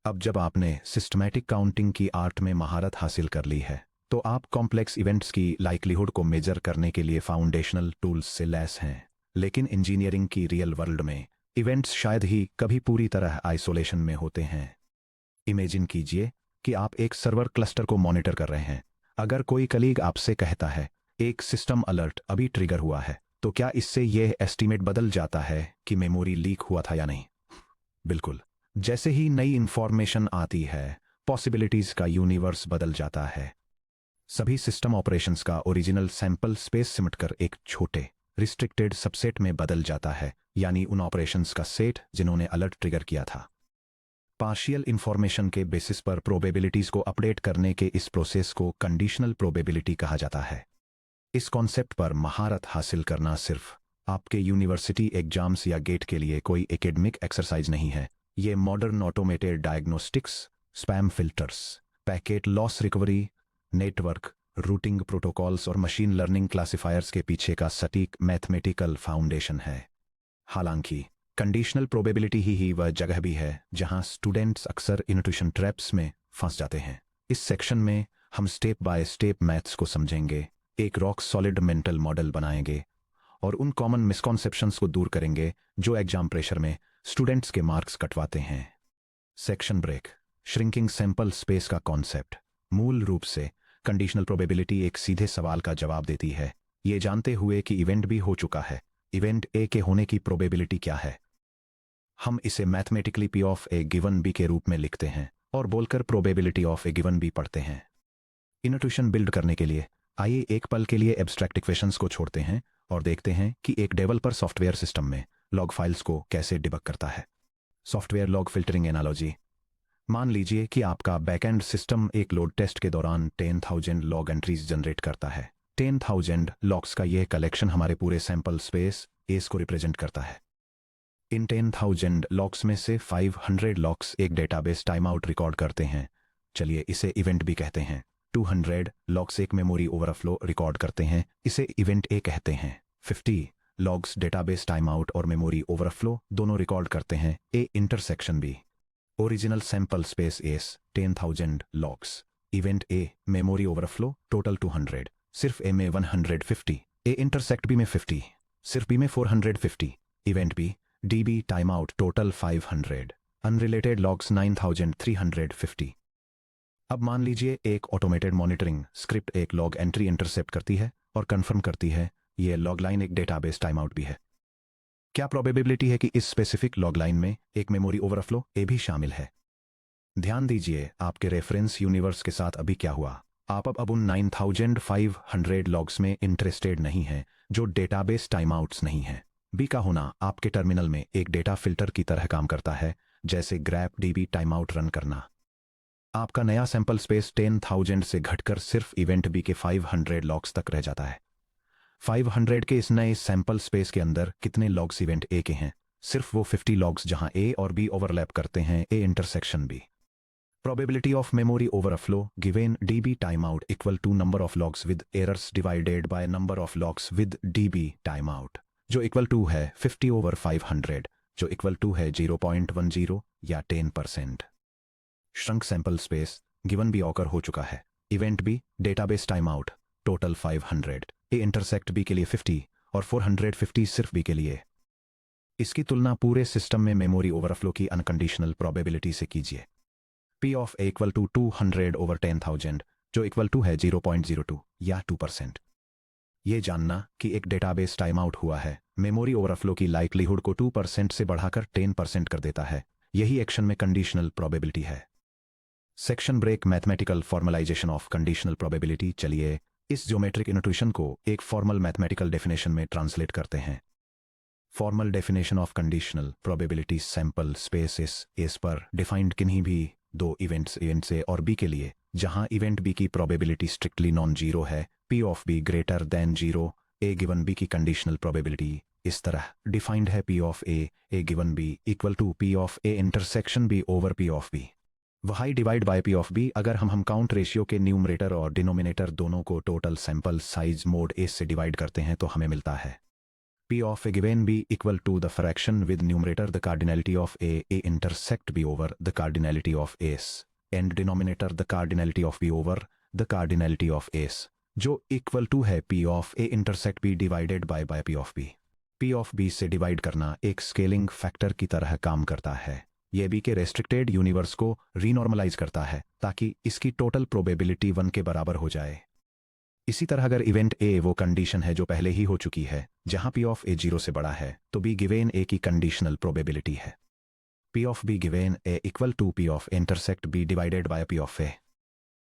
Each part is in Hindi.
अब जब आपने सिस्टमैटिक काउंटिंग की आर्ट में महारत हासिल कर ली है, तो आप कॉम्प्लेक्स इवेंट्स की लाइक्लीहुड को मेजर करने के लिए फाउंडेशनल टूल्स से लैस हैं। लेकिन इंजीनियरिंग की रियल वर्ल्ड में इवेंट्स शायद ही कभी पूरी तरह आइसोलेशन में होते हैं। इमेजिन कीजिए कि आप एक सर्वर क्लस्टर को मॉनिटर कर रहे हैं। अगर कोई कलीग आपसे कहता है एक सिस्टम अलर्ट अभी ट्रिगर हुआ है, तो क्या इससे यह एस्टीमेट बदल जाता है कि मेमोरी लीक हुआ था या नहीं? बिल्कुल। जैसे ही नई इंफॉर्मेशन आती है, पॉसिबिलिटीज का यूनिवर्स बदल जाता है। सभी सिस्टम ऑपरेशंस का ओरिजिनल सैंपल स्पेस सिमटकर एक छोटे रिस्ट्रिक्टेड सबसेट में बदल जाता है, यानी उन ऑपरेशंस का सेट जिन्होंने अलर्ट ट्रिगर किया था। पार्शियल इंफॉर्मेशन के बेसिस पर प्रोबेबिलिटीज को अपडेट करने के इस प्रोसेस को कंडीशनल प्रोबेबिलिटी कहा जाता है। इस कॉन्सेप्ट पर महारत हासिल करना सिर्फ आपके यूनिवर्सिटी एग्जाम्स या गेट के लिए कोई एकेडमिक एक्सरसाइज नहीं है। ये modern automated diagnostics, spam filters, packet loss recovery, network routing protocols और मशीन लर्निंग क्लासिफायर्स के पीछे का सटीक मैथमेटिकल फाउंडेशन है। हालांकि कंडीशनल प्रोबेबिलिटी ही वह जगह भी है जहां स्टूडेंट्स अक्सर इन्ट्यूशन ट्रैप्स में फंस जाते हैं। इस सेक्शन में हम स्टेप बाय स्टेप मैथ्स को समझेंगे, एक रॉक सॉलिड मेंटल मॉडल बनाएंगे और उन कॉमन मिसकॉन्सेप्शंस को दूर करेंगे जो एग्जाम प्रेशर में स्टूडेंट्स के मार्क्स कटवाते हैं। Section break. Shrinking sample space का कॉन्सेप्ट। मूल रूप से कंडीशनल प्रोबेबिलिटी एक सीधे सवाल का जवाब देती है, ये जानते हुए कि इवेंट भी हो चुका है, इवेंट ए के होने की प्रोबेबिलिटी क्या है। हम इसे mathematically P of A given B के रूप में लिखते हैं और बोलकर probability of A given B पढ़ते हैं। इन्ट्यूशन बिल्ड करने के लिए आइए एक पल के लिए एब्स्ट्रैक्ट इक्वेशंस को छोड़ते हैं और देखते हैं कि एक डेवलपर सॉफ्टवेयर सिस्टम में लॉग फाइल्स को कैसे डिबग करता है। Software log filtering analogy. मान लीजिए कि आपका बैकएंड सिस्टम एक लोड टेस्ट के दौरान 10,000 लॉग एंट्रीज जनरेट करता है। 10,000 लॉग्स का यह कलेक्शन हमारे पूरे सैंपल स्पेस एस को रिप्रेजेंट करता है। इन 10,000 लॉग्स में से 500 लॉग्स एक डेटाबेस टाइम आउट रिकॉर्ड करते हैं। चलिए इसे इवेंट भी कहते हैं। 200 लॉग्स एक मेमोरी ओवरफ्लो रिकॉर्ड करते हैं, इसे इवेंट ए कहते हैं। 50 लॉग्स डेटाबेस टाइम आउट और मेमोरी ओवरफ्लो दोनों रिकॉर्ड करते हैं, A intersection B. Original sample space S 10,000 logs, event A memory overflow total 200, सिर्फ ए में 150, ए इंटरसेक्ट बी में 50, सिर्फ बी में 450, event B DB time out total 500, unrelated logs 9,350। अब मान लीजिए एक ऑटोमेटेड मॉनिटरिंग स्क्रिप्ट एक लॉग एंट्री इंटरसेप्ट करती है और कंफर्म करती है यह लॉग लाइन एक डेटाबेस टाइम आउट भी है। क्या प्रोबेबिलिटी है कि इस स्पेसिफिक लॉग लाइन में एक मेमोरी ओवरफ्लो ए भी शामिल है? ध्यान दीजिए आपके रेफरेंस यूनिवर्स के साथ अभी क्या हुआ। आप अब उन 9,500 लॉग्स में इंटरेस्टेड नहीं हैं जो डेटाबेस टाइम आउट्स नहीं हैं। बी का होना आपके टर्मिनल में एक डेटा फिल्टर की तरह काम करता है, जैसे grab dB time out run करना। आपका नया सैंपल स्पेस 10,000 से घटकर सिर्फ इवेंट बी के 500 लॉग्स तक रह जाता है। 500 के इस नए सैंपल स्पेस के अंदर कितने लॉग्स इवेंट ए के हैं? सिर्फ वो 50 लॉग्स जहां ए और बी ओवरलैप करते हैं, A intersection B. Probability of memory overflow given DB time out equal to number of logs with errors divided by number of logs with DB time out, जो इक्वल टू है 50/500, जो इक्वल टू है 0.10 या 10%। Shrunk sample space given B occur हो चुका है, event B database time out total 500, A intersect B के लिए 50 और 450 सिर्फ बी के लिए। इसकी तुलना पूरे सिस्टम में मेमोरी ओवरफ्लो की अनकंडीशनल प्रोबेबिलिटी से कीजिए। P of A equal to 200/10,000, जो इक्वल टू है 0.02 या 2%। ये जानना कि एक डेटाबेस टाइम आउट हुआ है मेमोरी ओवरफ्लो की लाइक्लीहुड को 2% से बढ़ाकर 10% कर देता है। यही एक्शन में कंडीशनल प्रोबेबिलिटी है। Section break. Mathematical formalization of conditional probability. चलिए इस ज्योमेट्रिक इनोटेशन को एक फॉर्मल मैथमेटिकल डेफिनेशन में ट्रांसलेट करते हैं। Formal definition of conditional probability sample space S पर डिफाइंड किन्हीं भी दो इवेंट्स इवेंट ए और बी के लिए जहां इवेंट बी की प्रोबेबिलिटी स्ट्रिक्टली नॉन जीरो है, P of B greater than zero, A given B की कंडीशनल प्रोबेबिलिटी इस तरह डिफाइंड है, P of A given B equal to P of A intersection B over P of B. वही divide by P of B. अगर हम काउंट रेशियो के न्यूमरेटर और डिनोमिनेटर दोनों को total sample size mod S से डिवाइड करते हैं तो हमें मिलता है P of a given B equal to the fraction with numerator the cardinality of A intersect B over the cardinality of S and denominator the cardinality of B over the cardinality of S, जो इक्वल टू है P of A intersect B divided by P of B. P of B से डिवाइड करना एक स्केलिंग फैक्टर की तरह काम करता है। यह B के रेस्ट्रिक्टेड यूनिवर्स को रीनॉर्मलाइज करता है ताकि इसकी टोटल प्रोबेबिलिटी 1 के बराबर हो जाए। इसी तरह अगर इवेंट A वो कंडीशन है जो पहले ही हो चुकी है, जहां P of A 0 से बड़ा है, तो B गिवेन A की कंडीशनल प्रोबेबिलिटी है। P of B given A equal to P of A intersect B divided by P of A।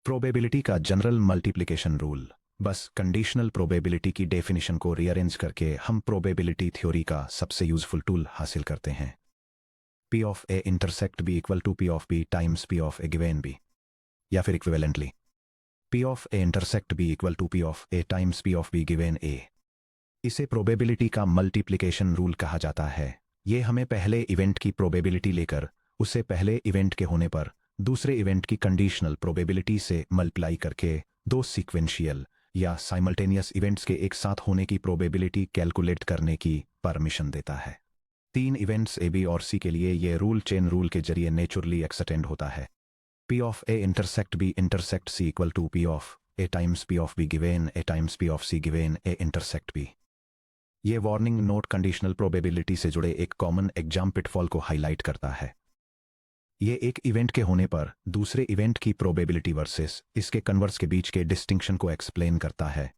Probability का जनरल मल्टीप्लिकेशन रूल। बस कंडीशनल प्रोबेबिलिटी की डेफिनेशन को रीअरेंज करके हम प्रोबेबिलिटी थ्योरी का सबसे यूजफुल टूल हासिल करते हैं। P of A intersect B equal to P of B times P of A given B, या फिर equivalently P of A intersect B equal to P of A times P of B given A। इसे प्रोबेबिलिटी का मल्टीप्लिकेशन रूल कहा जाता है। ये हमें पहले इवेंट की प्रोबेबिलिटी लेकर उसे पहले इवेंट के होने पर दूसरे इवेंट की कंडीशनल प्रोबेबिलिटी से मल्टीप्लाई करके दो सीक्वेंशियल या साइमल्टेनियस इवेंट्स के एक साथ होने की प्रोबेबिलिटी कैलकुलेट करने की परमिशन देता है। 3 इवेंट्स A, B और C के लिए यह रूल चेन रूल के जरिए नेचुरली एक्सटेंड होता है। P of A intersect B intersect C equal to P of A times P of B given A times P of C given A intersect B। ये वार्निंग नोट कंडीशनल प्रोबेबिलिटी से जुड़े एक कॉमन एग्जाम पिटफॉल को हाईलाइट करता है। ये एक इवेंट के होने पर दूसरे इवेंट की प्रोबेबिलिटी वर्सेस इसके कन्वर्स के बीच के डिस्टिंक्शन को एक्सप्लेन करता है,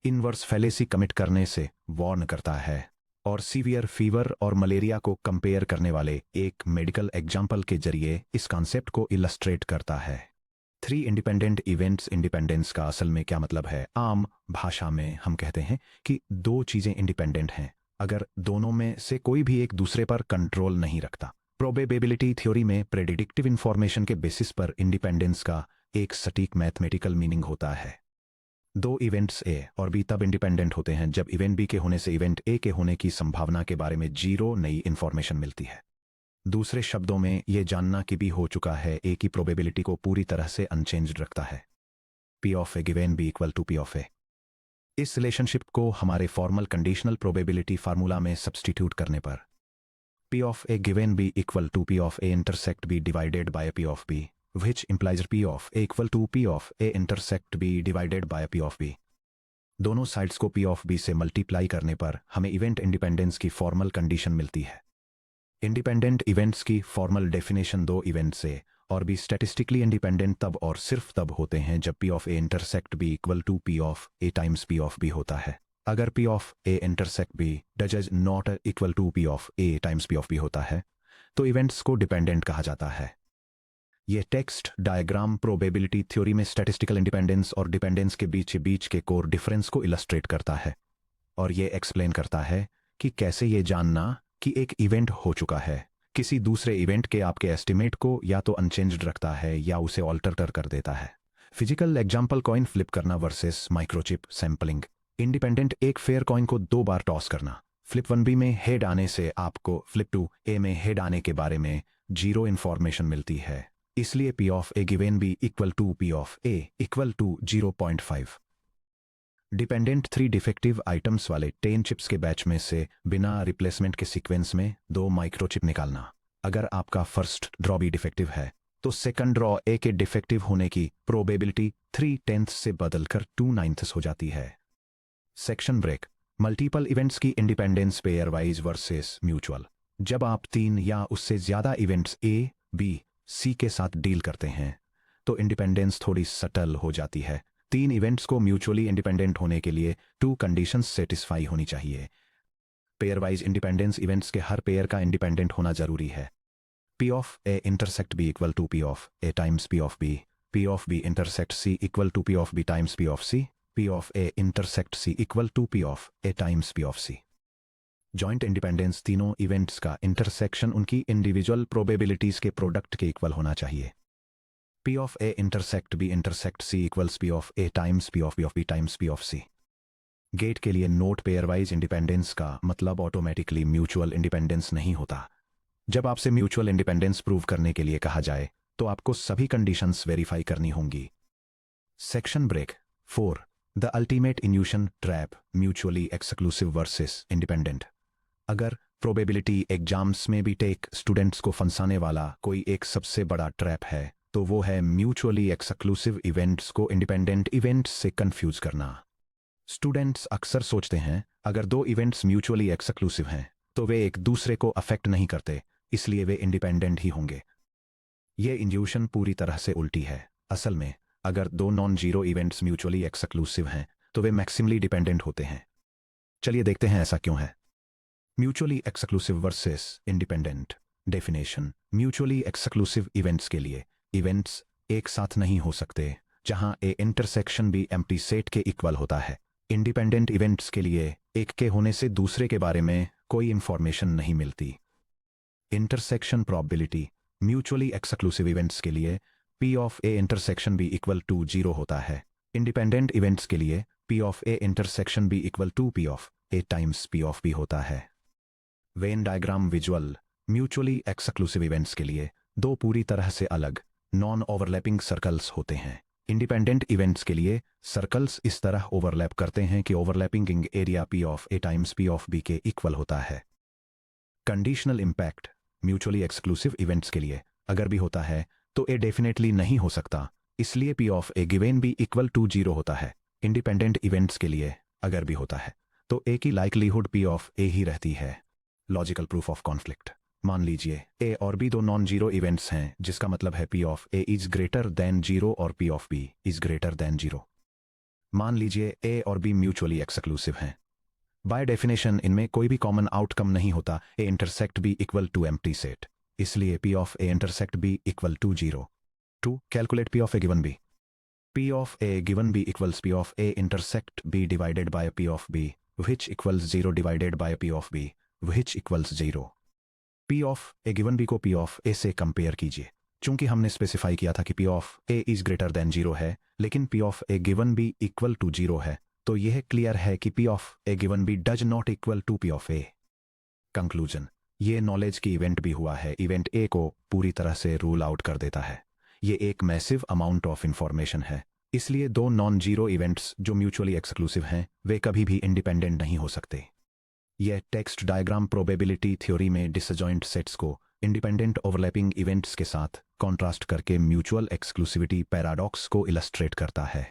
इनवर्स फैलेसी कमिट करने से वार्न करता है और सीवियर फीवर और मलेरिया को कंपेयर करने वाले एक मेडिकल एग्जाम्पल के जरिए इस कॉन्सेप्ट को इलस्ट्रेट करता है। 3 इंडिपेंडेंट इवेंट्स इंडिपेंडेंस का असल में क्या मतलब है? आम भाषा में हम कहते हैं कि 2 चीजें इंडिपेंडेंट हैं अगर दोनों में से कोई भी एक दूसरे पर कंट्रोल नहीं रखता। प्रोबेबिलिटी थ्योरी में प्रेडिक्टिव इंफॉर्मेशन के बेसिस पर इंडिपेंडेंस का एक सटीक मैथमेटिकल मीनिंग होता है। 2 इवेंट्स A और B तब इंडिपेंडेंट होते हैं जब इवेंट B के होने से इवेंट A के होने की संभावना के बारे में 0 नई इंफॉर्मेशन मिलती है। दूसरे शब्दों में यह जानना कि B हो चुका है A की प्रोबेबिलिटी को पूरी तरह से अनचेंज्ड रखता है। P of A given B equal to P of A। इस रिलेशनशिप को हमारे फॉर्मल कंडीशनल प्रोबेबिलिटी फार्मूला में सब्स्टिट्यूट करने पर P of A given B equal to P of A intersect B divided by P of B, which implies P of A equal to P of A intersect B divided by P of B। दोनों साइड्स को P of B से मल्टीप्लाई करने पर हमें इवेंट इंडिपेंडेंस की फॉर्मल कंडीशन मिलती है। इंडिपेंडेंट इवेंट्स की फॉर्मल डेफिनेशन 2 इवेंट्स A और B स्टैटिस्टिकली इंडिपेंडेंट तब और सिर्फ तब होते हैं जब P of A intersect B equal to P of A times P of B होता है। अगर P of A intersect B does not equal to P of A times P of B होता है तो इवेंट्स को डिपेंडेंट कहा जाता है। यह टेक्स्ट डायग्राम प्रोबेबिलिटी थ्योरी में स्टैटिस्टिकल इंडिपेंडेंस और डिपेंडेंस के बीच के कोर डिफरेंस को इलस्ट्रेट करता है और यह एक्सप्लेन करता है कि कैसे यह जानना कि एक इवेंट हो चुका है किसी दूसरे इवेंट के आपके एस्टिमेट को या तो अनचेंज्ड रखता है या उसे ऑल्टर कर देता है। फिजिकल एग्जाम्पल कॉइन फ्लिप करना वर्सेस माइक्रोचिप सैंपलिंग। इंडिपेंडेंट एक फेयर कॉइन को 2 बार टॉस करना। फ्लिप 1B में हेड आने से आपको फ्लिप 2A में हेड आने के बारे में 0 इंफॉर्मेशन मिलती है, इसलिए P of A given B equal to P of A equal to 0.5। Dependent 3 defective items वाले 10 चिप्स के बैच में से बिना रिप्लेसमेंट के सीक्वेंस में 2 माइक्रोचिप निकालना। अगर आपका फर्स्ट ड्रॉ भी डिफेक्टिव है तो सेकंड ड्रॉ A के डिफेक्टिव होने की प्रोबेबिलिटी 3/10 से बदलकर 2/9 हो जाती है। Section break. मल्टीपल इवेंट्स की independence pairwise versus mutual. जब आप 3 या उससे ज्यादा इवेंट्स A, B, C के साथ डील करते हैं तो इंडिपेंडेंस थोड़ी सटल हो जाती है। 3 इवेंट्स को म्यूचुअली इंडिपेंडेंट होने के लिए 2 कंडीशंस सेटिस्फाई होनी चाहिए। पेयर वाइज इंडिपेंडेंस इवेंट्स के हर पेयर का इंडिपेंडेंट होना जरूरी है। P of A intersect B equal to P of A times P of B, P of B intersect C equal to P of B times P of C, P of A intersect C equal to P of A times P of C। Joint independence तीनों इवेंट्स का इंटरसेक्शन उनकी इंडिविजुअल प्रोबेबिलिटीज के प्रोडक्ट के इक्वल होना चाहिए। P of A intersect B intersect C equals P of A times P of B of B times P of C। GATE के लिए नोट पेयर वाइज इंडिपेंडेंस का मतलब ऑटोमेटिकली म्यूचुअल इंडिपेंडेंस नहीं होता। जब आपसे म्यूचुअल इंडिपेंडेंस प्रूव करने के लिए कहा जाए तो आपको सभी कंडीशंस वेरीफाई करनी होंगी। Section break 4 the ultimate illusion trap mutually exclusive versus independent. अगर प्रोबेबिलिटी एग्जाम्स में भी टेक स्टूडेंट्स को फंसाने वाला कोई एक सबसे बड़ा ट्रैप है तो वो है म्यूचुअली एक्सक्लूसिव इवेंट्स को इंडिपेंडेंट इवेंट्स से कंफ्यूज करना। स्टूडेंट्स अक्सर सोचते हैं अगर दो इवेंट्स म्यूचुअली एक्सक्लूसिव हैं तो वे एक दूसरे को अफेक्ट नहीं करते, इसलिए वे इंडिपेंडेंट ही होंगे। ये इंड्यूशन पूरी तरह से उल्टी है। असल में अगर दो non zero events mutually exclusive हैं तो वे मैक्सिमली डिपेंडेंट होते हैं। चलिए देखते हैं ऐसा क्यों है। Mutually exclusive versus independent definition. Mutually exclusive events के लिए इवेंट्स एक साथ नहीं हो सकते जहां ए इंटरसेक्शन भी एम्प्टी सेट के इक्वल होता है। इंडिपेंडेंट इवेंट्स के लिए एक के होने से दूसरे के बारे में कोई इंफॉर्मेशन नहीं मिलती। Intersection probability. Mutually exclusive events के लिए पी ऑफ ए इंटरसेक्शन भी इक्वल टू 0 होता है। इंडिपेंडेंट इवेंट्स के लिए पी ऑफ ए इंटरसेक्शन भी equal to P of A times P of B होता है। Venn diagram visual. Mutually exclusive events के लिए दो पूरी तरह से अलग नॉन ओवरलैपिंग सर्कल्स होते हैं। इंडिपेंडेंट इवेंट्स के लिए सर्कल्स इस तरह ओवरलैप करते हैं कि overlapping area P of A times P of B के इक्वल होता है। Conditional impact. Mutually exclusive events के लिए अगर भी होता है तो ए डेफिनेटली नहीं हो सकता, इसलिए पी ऑफ ए गिवेन भी इक्वल टू 0 होता है। इंडिपेंडेंट इवेंट्स के लिए अगर भी होता है तो ए की लाइकलीहुड पी ऑफ ए ही रहती है। Logical proof of conflict. मान लीजिए ए और बी दो नॉन जीरो इवेंट्स हैं, जिसका मतलब है P of A is greater than 0 और P of B is greater than 0। मान लीजिए ए और बी म्यूचुअली एक्सक्लूसिव हैं। बाय डेफिनेशन इनमें कोई भी कॉमन आउटकम नहीं होता। A intersect B equal to empty set, इसलिए P of A intersect B equal to 0। To calculate P of A given B. P of A given B equals P of A intersect B divided by P of B which equals 0 divided by P of B which equals 0। P of A given B को पी ऑफ ए से कंपेयर कीजिए। चूंकि हमने स्पेसिफाई किया था कि P of A is greater than 0 है, लेकिन P of A given B equal to 0 है, तो यह क्लियर है कि P of A given B does not equal to P of A. Conclusion. ये नॉलेज की इवेंट भी हुआ है। इवेंट ए को पूरी तरह से रूल आउट कर देता है। ये एक मैसिव अमाउंट ऑफ इंफॉर्मेशन है, इसलिए दो नॉन जीरो इवेंट्स जो म्यूचुअली एक्सक्लूसिव हैं वे कभी भी इंडिपेंडेंट नहीं हो सकते। यह टेक्स्ट डायग्राम प्रोबेबिलिटी थ्योरी में डिसजॉइंट सेट्स को इंडिपेंडेंट ओवरलैपिंग इवेंट्स के साथ कॉन्ट्रास्ट करके म्यूचुअल एक्सक्लूसिविटी पैराडॉक्स को इलस्ट्रेट करता है।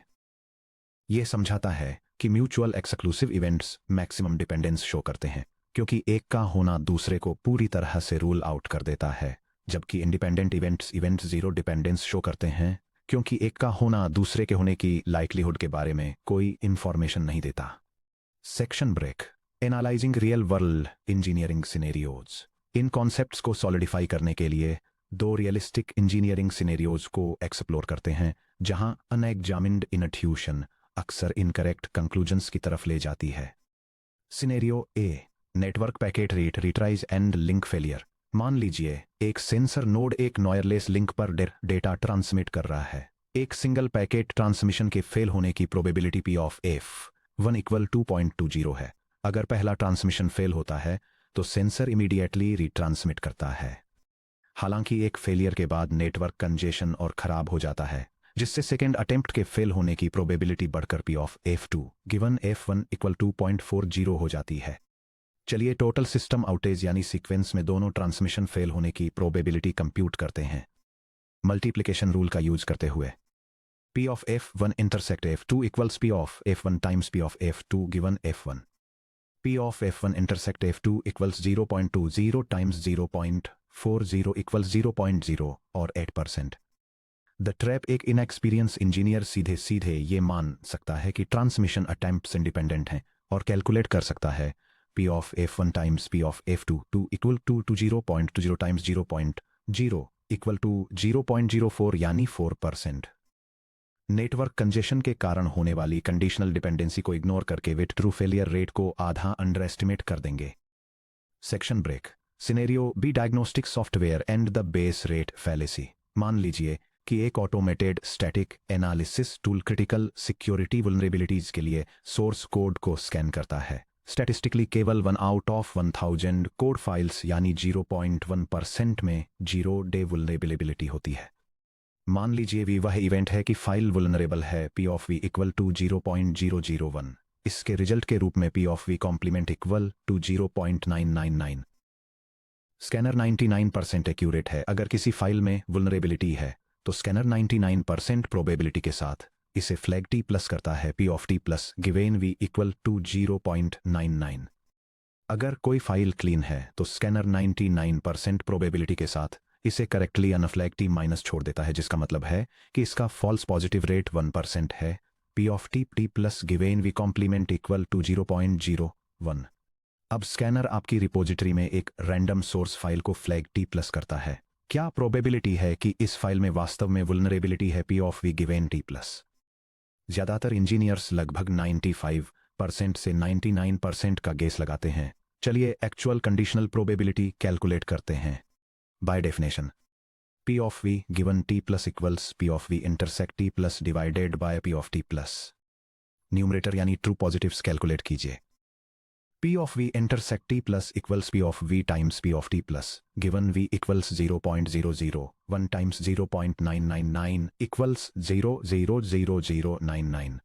यह समझाता है कि mutual exclusive events maximum dependence show करते हैं क्योंकि एक का होना दूसरे को पूरी तरह से रूल आउट कर देता है, जबकि independent events zero dependence show करते हैं क्योंकि एक का होना दूसरे के होने की लाइकलीहुड के बारे में कोई इंफॉर्मेशन नहीं देता। Section break. Analysing real world engineering scenarios. इन कॉन्सेप्ट्स को सॉलिडिफाई करने के लिए दो रियलिस्टिक इंजीनियरिंग सिनेरियोज को एक्सप्लोर करते हैं जहां अनएग्जामिन्ड इनट्यूशन अक्सर इनकरेक्ट कंक्लूजन्स की तरफ ले जाती है। Scenario A. Network packet read retries and link failure. मान लीजिए एक सेंसर नोड एक वायरलेस लिंक पर डेटा ट्रांसमिट कर रहा है। एक सिंगल पैकेट ट्रांसमिशन के फेल होने की probability P of F 1 equal 2.20 है। अगर पहला ट्रांसमिशन फेल होता है तो सेंसर इमीडिएटली रीट्रांसमिट करता है। हालांकि एक फेलियर के बाद नेटवर्क कंजेशन और खराब हो जाता है, जिससे सेकेंड अटेम्प्ट के फेल होने की प्रोबेबिलिटी बढ़कर P of F2 given F1 equal 2.40 हो जाती है। चलिए टोटल सिस्टम आउटेज यानी सीक्वेंस में दोनों ट्रांसमिशन फेल होने की प्रोबेबिलिटी कंप्यूट करते हैं मल्टीप्लिकेशन रूल का यूज करते हुए। P of F1 intersect F2 equals P of F1 times P of F2 given F1। P of F1 intersect F2 equals 0.20 times 0.40 equals 0.0 और 8%। The trap. एक इनएक्सपीरियंस इंजीनियर सीधे सीधे ये मान सकता है कि ट्रांसमिशन अटेम्प्ट्स इंडिपेंडेंट हैं और कैलकुलेट कर सकता है P of F1 times P of F2 equal to 0.20 times 0.0 equal to 0.04 यानी 4%। नेटवर्क कंजेशन के कारण होने वाली कंडीशनल डिपेंडेंसी को इग्नोर करके वे ट्रू फेलियर रेट को आधा अंडर एस्टिमेट कर देंगे। Section break. Scenario B. Diagnostic software and the base rate fallacy. मान लीजिए कि एक automated static analysis tool critical security vulnerabilities के लिए सोर्स कोड को स्कैन करता है। स्टैटिस्टिकली केवल 1 आउट ऑफ 1000 कोड फाइल्स यानी 0.1% में 0 डे वल्नरेबिलिटी होती है। मान लीजिए वी वह इवेंट है कि फाइल वल्नरेबल है P of V equal to 0.001। इसके रिजल्ट के रूप में P of V complement equal to 0.999। Scanner 99% accurate है। अगर किसी फाइल में वुलनरेबिलिटी है तो स्कैनर 99% प्रोबेबिलिटी के साथ इसे फ्लैग T प्लस करता है P of T plus given V equal to 0.99। अगर कोई फाइल क्लीन है तो स्कैनर 99% प्रोबेबिलिटी के साथ इसे करेक्टली अनफ्लैग T माइनस छोड़ देता है, जिसका मतलब है कि इसका फॉल्स पॉजिटिव रेट 1% है। P of T plus given V complement equal to 0.01। अब स्कैनर आपकी रिपोजिटरी में एक रैंडम सोर्स फाइल को फ्लैग T प्लस करता है। क्या प्रोबेबिलिटी है कि इस फाइल में वास्तव में वुलनरेबिलिटी है P of V given T plus? ज्यादातर इंजीनियर्स लगभग 95% से 99% का गेस लगाते हैं। चलिए एक्चुअल कंडीशनल प्रोबेबिलिटी कैलकुलेट करते हैं। By definition P of V given T plus equals P of V intersect T plus divided by P of T plus. Numerator यानी ट्रू पॉजिटिव्स कैलकुलेट कीजिए। P of V intersect T plus equals P of V times P of T plus, given V equals 0.001 times 0.999 equals 0.00099।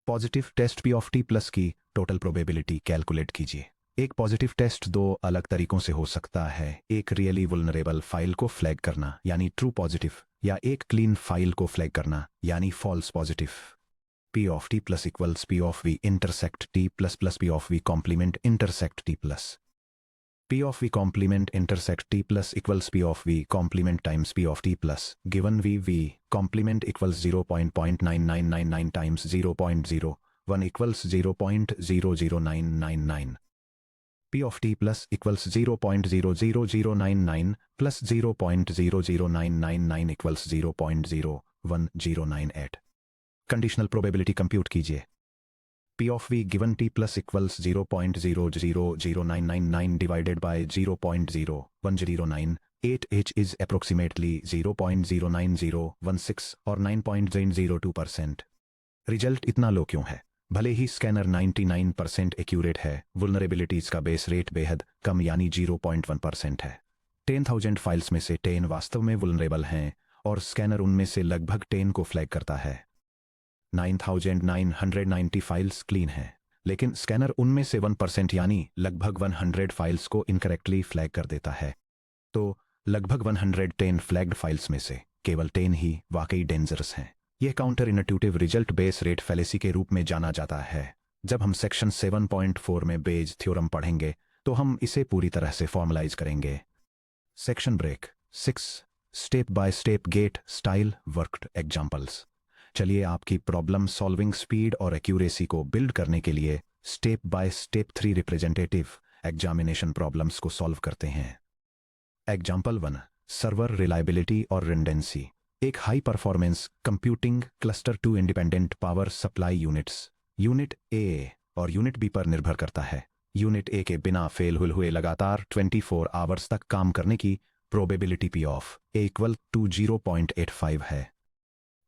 Positive test P of T plus की टोटल प्रोबेबिलिटी कैलकुलेट कीजिए। एक पॉजिटिव टेस्ट दो अलग तरीकों से हो सकता है। एक रियली वुलनरेबल फाइल को फ्लैग करना यानी ट्रू पॉजिटिव, या एक क्लीन फाइल को फ्लैग करना यानी false positive. P of T plus equals P of V intersect T plus plus P of V complement intersect T plus। P of V complement intersect T plus equals P of V complement times P of T plus, given V complement equals 0.9999 times 0.01 equals 0.00999। P of T plus equals 0.00099 plus 0.00999 equals 0.01098। Conditional probability compute कीजिए। P of V given T plus equals 0.0009999 divided by 0.01098 H is approximately 0.09016 और 9.002%। रिजल्ट इतना लो क्यों है? भले ही स्कैनर 99% एक्यूरेट है, वुलनरेबिलिटीज का बेस रेट बेहद कम यानी 0.1% है। 10,000 फाइल्स में से 10 वास्तव में वुलनरेबल हैं और स्कैनर उनमें से लगभग 10 को फ्लैग करता है। 9,990 फाइल्स क्लीन हैं, लेकिन स्कैनर उनमें से 1% यानी लगभग 100 फाइल्स को इनकरेक्टली फ्लैग कर देता है। तो लगभग 110 फ्लैग्ड फाइल्स में से केवल 10 ही वाकई डेंजरस हैं। यह counter intuitive result base rate fallacy के रूप में जाना जाता है। जब हम सेक्शन 7.4 में बेज थ्योरम पढ़ेंगे तो हम इसे पूरी तरह से फॉर्मलाइज करेंगे। Section break 6 step by step GATE style worked examples. चलिए आपकी प्रॉब्लम सॉल्विंग स्पीड और एक्यूरेसी को बिल्ड करने के लिए step by step 3 representative examination problems को सॉल्व करते हैं। एग्जाम्पल 1 सर्वर रिलायबिलिटी और रिडंडेंसी। एक high performance computing cluster 2 independent power supply units unit A और यूनिट बी पर निर्भर करता है। यूनिट ए के बिना फेल हुए लगातार 24 आवर्स तक काम करने की probability P of A equal to 0.85 है।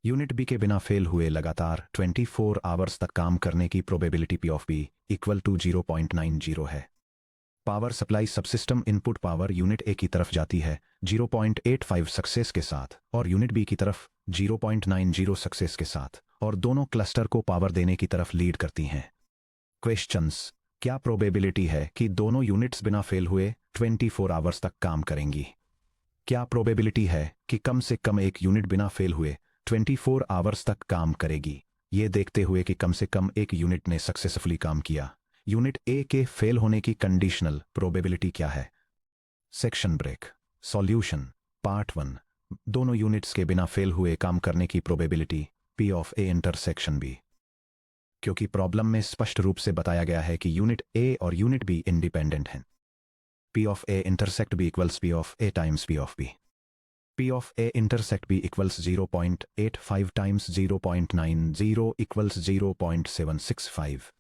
यूनिट बी के बिना फेल हुए लगातार 24 आवर्स तक काम करने की probability P of B equal to 0.90 है। Power supply subsystem input power unit A की तरफ जाती है 0.85 सक्सेस के साथ और यूनिट बी की तरफ 0.90 सक्सेस के साथ, और दोनों क्लस्टर को पावर देने की तरफ लीड करती हैं। क्वेश्चंस: क्या प्रोबेबिलिटी है कि दोनों यूनिट्स बिना फेल हुए 24 आवर्स तक काम करेंगी? क्या प्रोबेबिलिटी है कि कम से कम एक यूनिट बिना फेल हुए 24 आवर्स तक काम करेगी? ये देखते हुए कि कम से कम एक यूनिट ने सक्सेसफुली काम किया, यूनिट ए के फेल होने की कंडीशनल प्रोबेबिलिटी क्या है? सेक्शन ब्रेक सॉल्यूशन पार्ट 1 दोनों यूनिट्स के बिना फेल हुए काम करने की probability P of A intersection B. क्योंकि प्रॉब्लम में स्पष्ट रूप से बताया गया है कि यूनिट ए और यूनिट बी इंडिपेंडेंट हैं, P of A intersect B equals P of A times P of B. P of A intersect B equals 0.85 times 0.90 equals 0.765।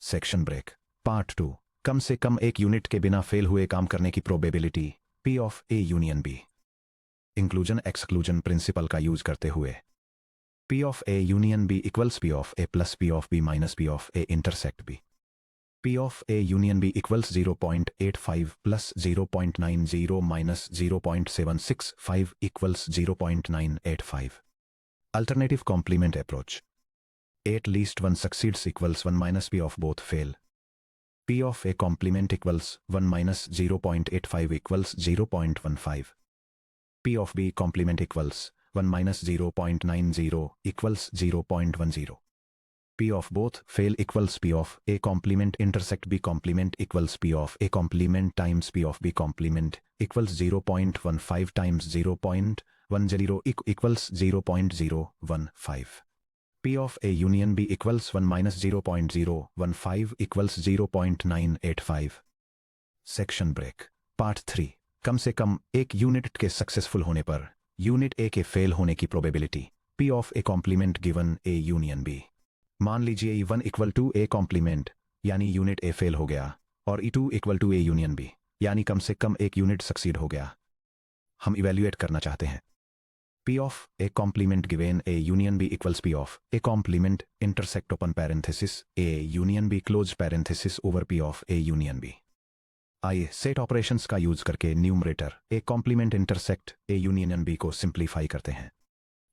Section break part 2 कम से कम एक यूनिट के बिना फेल हुए काम करने की probability P of A union B. Inclusion exclusion principle का यूज करते हुए P of A union B equals P of A plus P of B minus P of A intersect B. P of A union B equals 0.85 plus 0.90 minus 0.765 equals 0.985। Alternative complement approach. At least one succeeds equals 1 minus p of both fail. P of a complement equals 1 minus 0.85 equals 0.15. P of B complement equals 1 minus 0.90 equals 0.10. P of both fail equals P of A complement intersect B complement equals P of A complement times P of B complement equals 0.15 times 0.10 equals 0.015. P of A union B equals 1 minus 0.015 equals 0.985. Section break part 3। कम से कम एक यूनिट के सक्सेसफुल होने पर यूनिट ए के फेल होने की probability P of A complement given A union B. मान लीजिए E1 equal to A complement यानी यूनिट ए फेल हो गया और E2 equal to A union B यानी कम से कम एक यूनिट सक्सीड हो गया। हम इवेल्युएट करना चाहते हैं P of a complement given A union B equals P of a complement intersect open parenthesis A union B close parenthesis over P of A union B। आइए सेट ऑपरेशंस का यूज करके numerator A complement intersect A union B को सिंप्लीफाई करते हैं।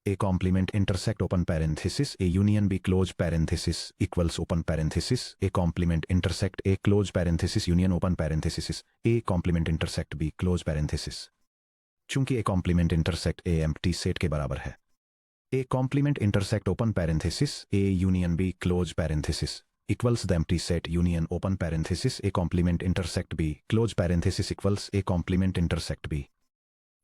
A complement intersect open parenthesis A union B close parenthesis equals open parenthesis A complement intersect A close parenthesis union open parenthesis A complement intersect B close parenthesis। चूंकि A complement intersect A empty set के बराबर है, A complement intersect open parenthesis A union B close parenthesis equals the empty set union open parenthesis A complement intersect B close parenthesis equals A complement intersect B.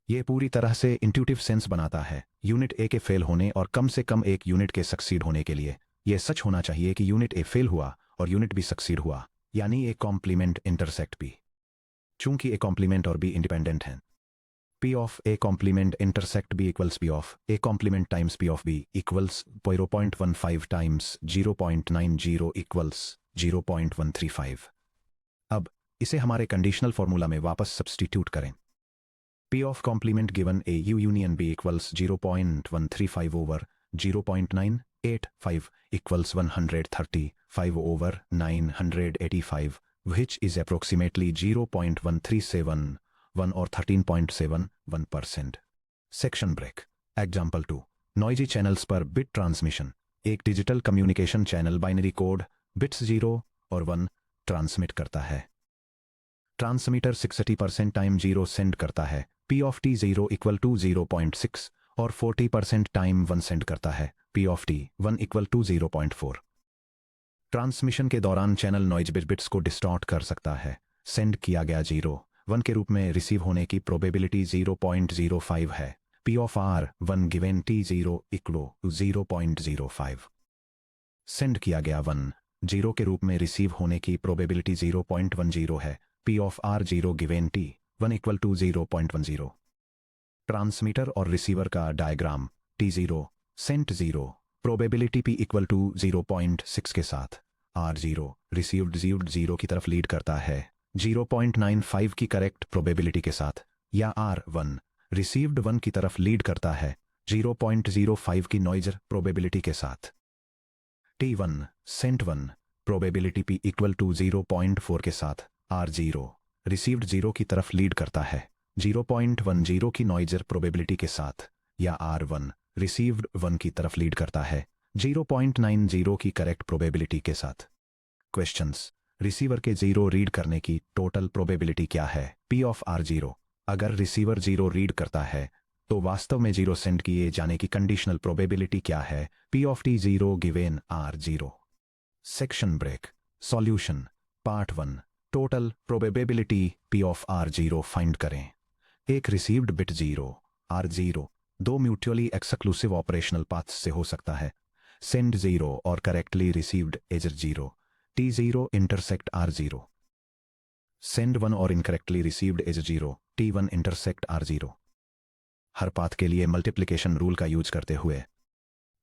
ये पूरी तरह से इंट्यूटिव सेंस बनाता है। यूनिट ए के फेल होने और कम से कम एक यूनिट के सक्सीड होने के लिए यह सच होना चाहिए कि यूनिट ए फेल हुआ और यूनिट बी सक्सीड हुआ, यानी ए कॉम्प्लीमेंट इंटरसेक्ट बी। चूंकि ए कॉम्प्लीमेंट और बी इंडिपेंडेंट हैं, P of A complement intersect B equals P of A complement times P of B equals 0.15 times 0.90 equals 0.135। अब इसे हमारे कंडीशनल फॉर्मूला में वापस सब्स्टिट्यूट करें। P of complement given A U union B equals 0.135 over 0.985 equals 135 over 985, which is approximately 0.137 1 और 13.71%। Section break. Example 2। Noisy channels पर बिट ट्रांसमिशन। एक digital communication channel binary code bits 0 और 1 ट्रांसमिट करता है। ट्रांसमीटर 60% टाइम 0 सेंड करता है। P of T 0 equal to 0.6 और 40% टाइम 1 सेंड करता है। P of T 1 equal to 0.4। Transmission के दौरान चैनल नॉइज बिट्स को डिस्टॉर्ट कर सकता है। सेंड किया गया 0-1 के रूप में रिसीव होने की प्रोबेबिलिटी 0.05 है। P of R 1 given T 0 equal 0.05। Send किया गया 1-0 के रूप में रिसीव होने की प्रोबेबिलिटी 0.10 है। P of R 0 given T 1 equal to 0.10। Transmitter और रिसीवर का diagram T0 sent 0 probability P equal to 0.6 के साथ R0 रिसीव्ड 0 की तरफ लीड करता है 0.95 की करेक्ट प्रोबेबिलिटी के साथ, या R1 रिसीव्ड 1 की तरफ लीड करता है 0.05 की नॉइजर प्रोबेबिलिटी के साथ। T1 sent 1 probability P equal to 0.4 के साथ R0 रिसीव्ड 0 की तरफ लीड करता है 0.10 की नॉइजर प्रोबेबिलिटी के साथ, या R1 रिसीव्ड 1 की तरफ लीड करता है 0.90 की करेक्ट प्रोबेबिलिटी के साथ। क्वेश्चंस। रिसीवर के 0 रीड करने की टोटल प्रोबेबिलिटी क्या है? P of R0। अगर रिसीवर 0 रीड करता है तो वास्तव में 0 सेंड किए जाने की कंडीशनल प्रोबेबिलिटी क्या है? P of T 0 given R0। Section break. Solution part 1। Total probability P of R0 find करें। एक रिसीव्ड बिट 0 R0 दो म्यूचुअली एक्सक्लूसिव ऑपरेशनल पाथ्स से हो सकता है। सेंड 0 और correctly received as 0 T0 intersect R0। Send 1 और incorrectly received as 0 T1 intersect R0। हर पाथ के लिए मल्टीप्लिकेशन रूल का यूज करते हुए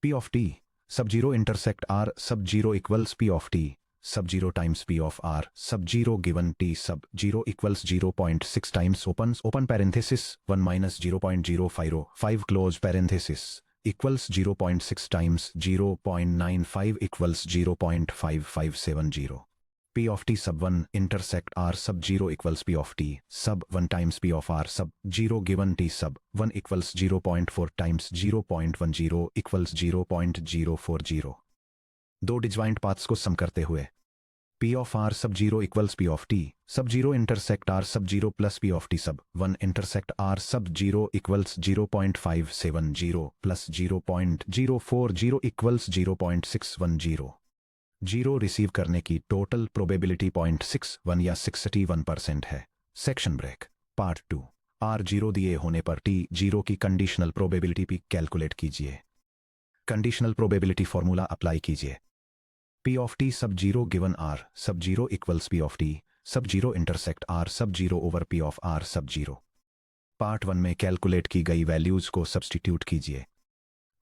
P of T सब 0 इंटरसेक्ट R सब 0 इक्वल्स P of T सब 0 टाइम्स P of R सब 0 गिवन T सब 0 equals 0.6 times open parenthesis 1 minus 0.055 close parenthesis equals 0.6 times 0.95 equals 0.5570। P of T sub 1 intersect R sub 0 equals P of T sub 1 times P of R sub 0 given T sub 1 equals 0.4 times 0.10 equals 0.040। दो डिजॉइंट पाथ्स को सम करते हुए P of R sub 0 equals P of T sub 0 intersect R sub 0 plus P of T sub 1 intersect R sub 0 equals 0.570 plus 0.040 equals 0.610. 0 receive करने की टोटल प्रोबेबिलिटी 0.61 या 61% है. Section break. पार्ट 2. R 0 दिए होने पर T 0 की कंडीशनल प्रोबेबिलिटी P कैलकुलेट कीजिए. कंडीशनल प्रोबेबिलिटी फॉर्मूला अप्लाई कीजिए. P of T sub 0 given R sub 0 equals P of T sub 0 intersect R sub 0 over P of R sub 0. Part 1 में कैलकुलेट की गई वैल्यूज को सब्स्टिट्यूट कीजिए.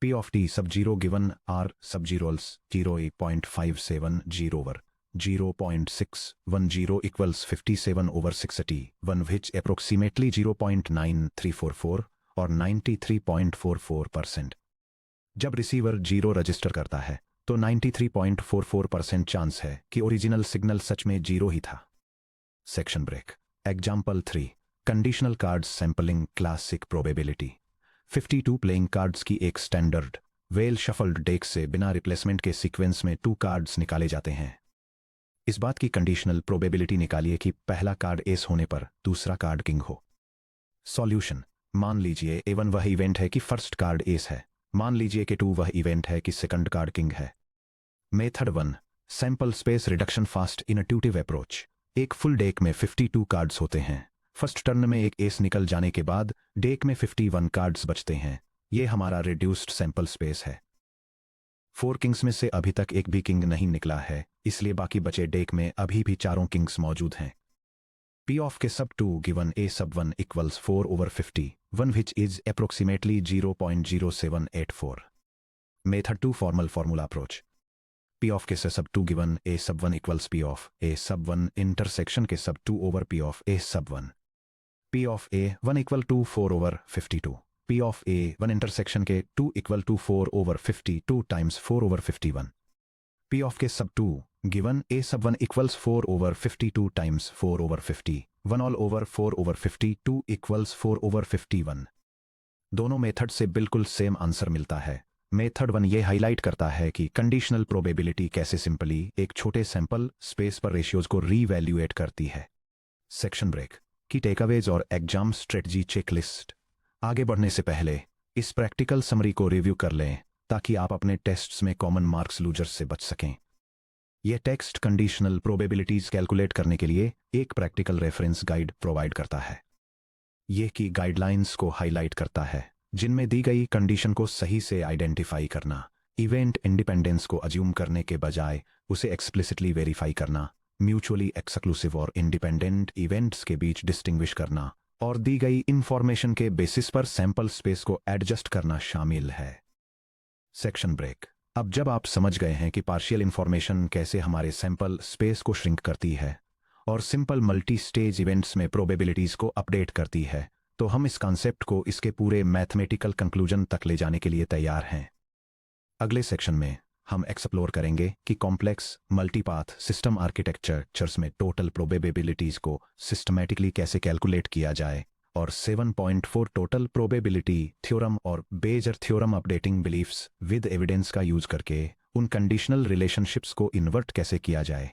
P of T sub 0 given R sub 0 0.570 over 0.610 equals 57 over 60, one which approximately 0.9344 और 93.44%. जब रिसीवर 0 रजिस्टर करता है तो 93.44% चांस है कि ओरिजिनल सिग्नल सच में 0 ही था. Section break. Example 3. Conditional cards sampling classic probability. 52 playing cards की एक स्टैंडर्ड वेल शफल्ड डेक से बिना रिप्लेसमेंट के सीक्वेंस में 2 कार्ड्स निकाले जाते हैं. इस बात की कंडीशनल प्रोबेबिलिटी निकालिए कि पहला कार्ड एस होने पर दूसरा कार्ड किंग हो. सॉल्यूशन. मान लीजिए A1 वह इवेंट है कि फर्स्ट कार्ड एस है. मान लीजिए कि 2 वह इवेंट है कि सेकंड कार्ड किंग है. Method 1. Sample space reduction fast intuitive approach. एक फुल डेक में 52 कार्ड्स होते हैं. फर्स्ट टर्न में एक एस निकल जाने के बाद डेक में 51 कार्ड्स बचते हैं. ये हमारा रिड्यूस्ड सैंपल स्पेस है. 4 किंग्स में से अभी तक एक भी किंग नहीं निकला है, इसलिए बाकी बचे डेक में अभी भी चारों किंग्स मौजूद हैं. P of K sub 2 given A sub 1 equals 4 over 50, one which is approximately 0.0784. Method 2 formal formula approach. P of K sub 2 given A sub 1 equals P of A sub 1 intersection K sub 2 over P of A sub 1. P of A 1 equal to 4 over 52. P of A 1 intersection K 2 equal to 4 over 52 times 4 over 51. P of K sub 2 given A sub 1 equals 4 over 52 times 4 over 50. 1 all over 4 over 52 equals 4 over 51. दोनों मेथड से बिल्कुल सेम आंसर मिलता है. मेथड 1 ये हाईलाइट करता है कि कंडीशनल प्रोबेबिलिटी कैसे सिंपली एक छोटे सैंपल स्पेस पर रेशियोज को रीवैल्यूएट करती है. Section break. की टेकअवेज और एग्जाम स्ट्रेटजी चेकलिस्ट. आगे बढ़ने से पहले इस प्रैक्टिकल समरी को रिव्यू कर लें ताकि आप अपने टेस्ट्स में कॉमन मार्क्स लूजर्स से बच सकें. यह टेक्स्ट कंडीशनल प्रोबेबिलिटीज कैलकुलेट करने के लिए एक प्रैक्टिकल रेफरेंस गाइड प्रोवाइड करता है. यह की गाइडलाइंस को हाईलाइट करता है जिनमें दी गई कंडीशन को सही से आइडेंटिफाई करना, इवेंट इंडिपेंडेंस को अज्यूम करने के बजाय उसे एक्सप्लिसिटली वेरीफाई करना, म्यूचुअली एक्सक्लूसिव और इंडिपेंडेंट इवेंट्स के बीच डिस्टिंग्विश करना और दी गई इंफॉर्मेशन के बेसिस पर सैंपल स्पेस को एडजस्ट करना शामिल है. Section break. अब जब आप समझ गए हैं कि पार्शियल इंफॉर्मेशन कैसे हमारे सैंपल स्पेस को श्रिंक करती है और सिंपल मल्टी स्टेज इवेंट्स में प्रोबेबिलिटीज को अपडेट करती है, तो हम इस कॉन्सेप्ट को इसके पूरे मैथमेटिकल कंक्लूजन तक ले जाने के लिए तैयार हैं. अगले सेक्शन में हम एक्सप्लोर करेंगे कि कॉम्प्लेक्स मल्टीपाथ सिस्टम आर्किटेक्चर्स में टोटल प्रोबेबिलिटीज को सिस्टमैटिकली कैसे कैलकुलेट किया जाए और 7.4 टोटल प्रोबेबिलिटी थ्योरम और Bayes theorem updating beliefs with evidence का यूज करके उन कंडीशनल रिलेशनशिप्स को इन्वर्ट कैसे किया जाए